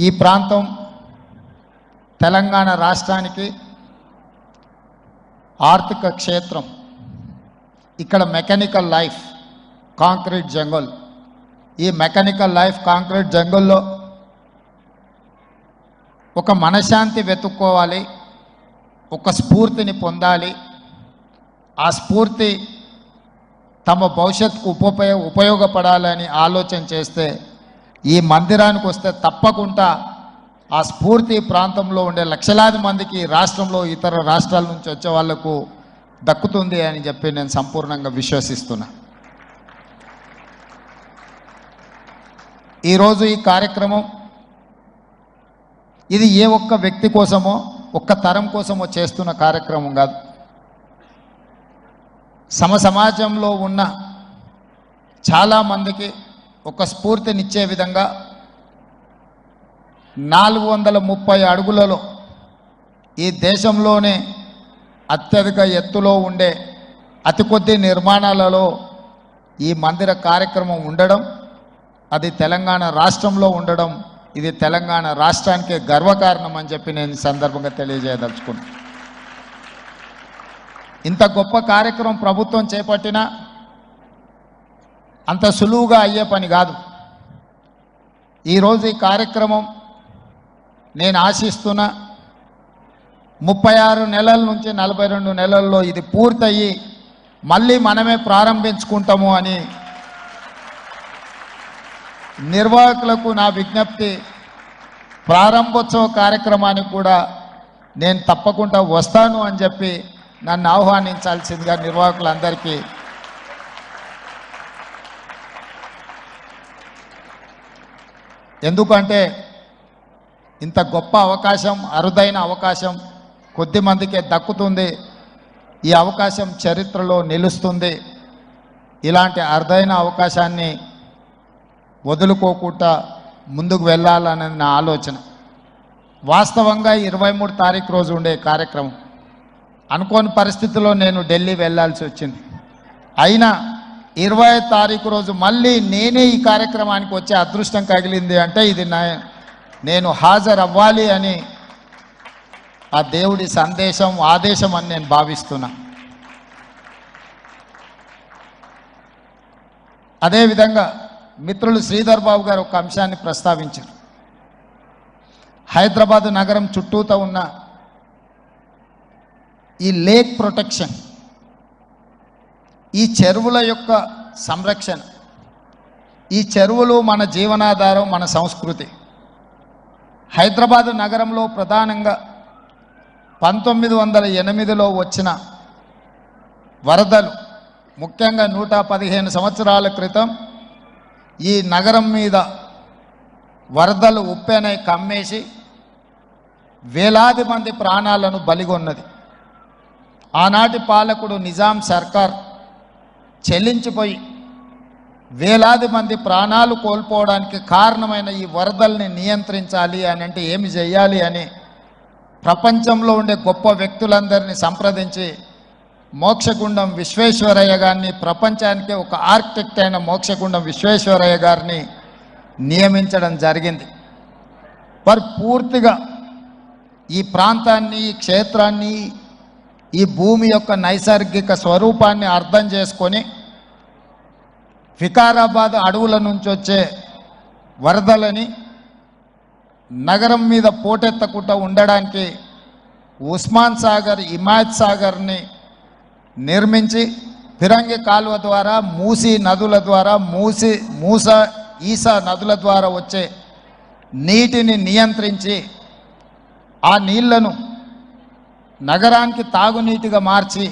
ఈ ప్రాంతం తెలంగాణ రాష్ట్రానికి ఆర్థిక క్షేత్రం. ఇక్కడ మెకానికల్ లైఫ్, కాంక్రీట్ జంగల్. ఈ మెకానికల్ లైఫ్, కాంక్రీట్ జంగల్లో ఒక మనశ్శాంతి వెతుక్కోవాలి, ఒక స్ఫూర్తిని పొందాలి. ఆ స్ఫూర్తి తమ భవిష్యత్తుకు ఉపయోగపడాలని ఆలోచన చేస్తే ఈ మందిరానికి వస్తే తప్పకుండా ఆ స్ఫూర్తి ప్రాంతంలో ఉండే లక్షలాది మందికి, రాష్ట్రంలో ఇతర రాష్ట్రాల నుంచి వచ్చే వాళ్లకు దక్కుతుంది అని చెప్పి నేను సంపూర్ణంగా విశ్వసిస్తున్నా. ఈరోజు ఈ కార్యక్రమం ఇది ఏ ఒక్క వ్యక్తి కోసమో, ఒక్క తరం కోసమో చేస్తున్న కార్యక్రమం కాదు. సమాజంలో ఉన్న చాలామందికి ఒక స్ఫూర్తినిచ్చే విధంగా 430 అడుగులలో ఈ దేశంలోనే అత్యధిక ఎత్తులో ఉండే అతి కొద్ది నిర్మాణాలలో ఈ మందిర కార్యక్రమం ఉండడం, అది తెలంగాణ రాష్ట్రంలో ఉండడం, ఇది తెలంగాణ రాష్ట్రానికే గర్వకారణం అని చెప్పి నేను ఈ సందర్భంగా తెలియజేయదలుచుకున్నాను. ఇంత గొప్ప కార్యక్రమం ప్రభుత్వం చేపట్టినా అంత సులువుగా అయ్యే పని కాదు. ఈరోజు ఈ కార్యక్రమం నేను ఆశిస్తున్న 36 నెలల నుంచి 42 నెలల్లో ఇది పూర్తయ్యి మళ్ళీ మనమే ప్రారంభించుకుంటాము అని నిర్వాహకులకు నా విజ్ఞప్తి. ప్రారంభోత్సవ కార్యక్రమానికి కూడా నేను తప్పకుండా వస్తాను అని చెప్పి నన్ను ఆహ్వానించాల్సిందిగా నిర్వాహకులందరికీ ఎందుకంటే ఇంత గొప్ప అవకాశం, అరుదైన అవకాశం కొద్ది మందికే దక్కుతుంది. ఈ అవకాశం చరిత్రలో నిలుస్తుంది. ఇలాంటి అరుదైన అవకాశాన్ని వదులుకోకుండా ముందుకు వెళ్ళాలనేది నా ఆలోచన. వాస్తవంగా 23 తారీఖు రోజు ఉండే కార్యక్రమం అనుకోని పరిస్థితుల్లో నేను ఢిల్లీ వెళ్ళాల్సి వచ్చింది. అయినా 25 తారీఖు రోజు మళ్ళీ నేనే ఈ కార్యక్రమానికి వచ్చే అదృష్టం కలిగింది అంటే ఇది నేను హాజరవ్వాలి అని ఆ దేవుడి సందేశం, ఆదేశం అని నేను భావిస్తున్నా. అదేవిధంగా మిత్రులు శ్రీధర్ బాబు గారు ఒక అంశాన్ని ప్రస్తావించారు. హైదరాబాద్ నగరం చుట్టూతో ఉన్న ఈ లేక్ ప్రొటెక్షన్, ఈ చెరువుల యొక్క సంరక్షణ, ఈ చెరువులు మన జీవనాధారం, మన సంస్కృతి. హైదరాబాద్ నగరంలో ప్రధానంగా 1908లో వచ్చిన వరదలు, ముఖ్యంగా 115 సంవత్సరాల క్రితం ఈ నగరం మీద వరదలు ఉప్పెనై కమ్మేసి వేలాది మంది ప్రాణాలను బలిగొన్నది. ఆనాటి పాలకుడు నిజాం సర్కార్ చెల్లించిపోయి వేలాది మంది ప్రాణాలు కోల్పోవడానికి కారణమైన ఈ వరదల్ని నియంత్రించాలి అని అంటే ఏమి చేయాలి అని ప్రపంచంలో ఉండే గొప్ప వ్యక్తులందరినీ సంప్రదించి మోక్షగుండం విశ్వేశ్వరయ్య గారిని, ప్రపంచానికే ఒక ఆర్కిటెక్ట్ అయిన మోక్షగుండం విశ్వేశ్వరయ్య గారిని నియమించడం జరిగింది. వారు పూర్తిగా ఈ ప్రాంతాన్ని, ఈ క్షేత్రాన్ని, ఈ భూమి యొక్క నైసర్గిక స్వరూపాన్ని అర్థం చేసుకొని వికారాబాద్ అడవుల నుంచి వచ్చే వరదలని నగరం మీద పోటెత్తకుండా ఉండడానికి ఉస్మాన్ సాగర్, హిమాయత్ సాగర్ని నిర్మించి ఫిరంగి కాలువ ద్వారా, మూసీ నదుల ద్వారా, ఈసా నదుల ద్వారా వచ్చే నీటిని నియంత్రించి ఆ నీళ్లను నగరానికి తాగునీటిగా మార్చి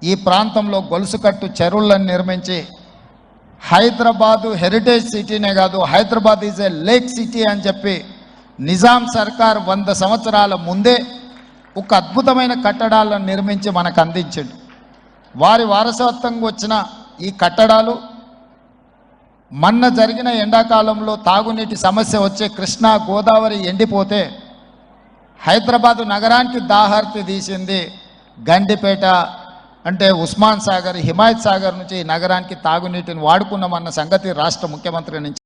ఈ ప్రాంతంలో గొలుసుకట్టు చెరువులను నిర్మించి హైదరాబాదు హెరిటేజ్ సిటీనే కాదు, Hyderabad is a lake city అని చెప్పి నిజాం సర్కార్ 100 సంవత్సరాల ముందే ఒక అద్భుతమైన కట్టడాలను నిర్మించి మనకు అందించాడు. వారి వారసత్వంగా వచ్చిన ఈ కట్టడాలు మొన్న జరిగిన ఎండాకాలంలో తాగునీటి సమస్య వచ్చే కృష్ణా, గోదావరి ఎండిపోతే హైదరాబాదు నగరానికి దాహార్తి తీసింది గండిపేట, అంటే ఉస్మాన్ సాగర్, హిమాయత్ సాగర్ నుంచి నగరానికి తాగునీటిని వాడుకున్నామన్న సంగతి రాష్ట్ర ముఖ్యమంత్రి నుంచి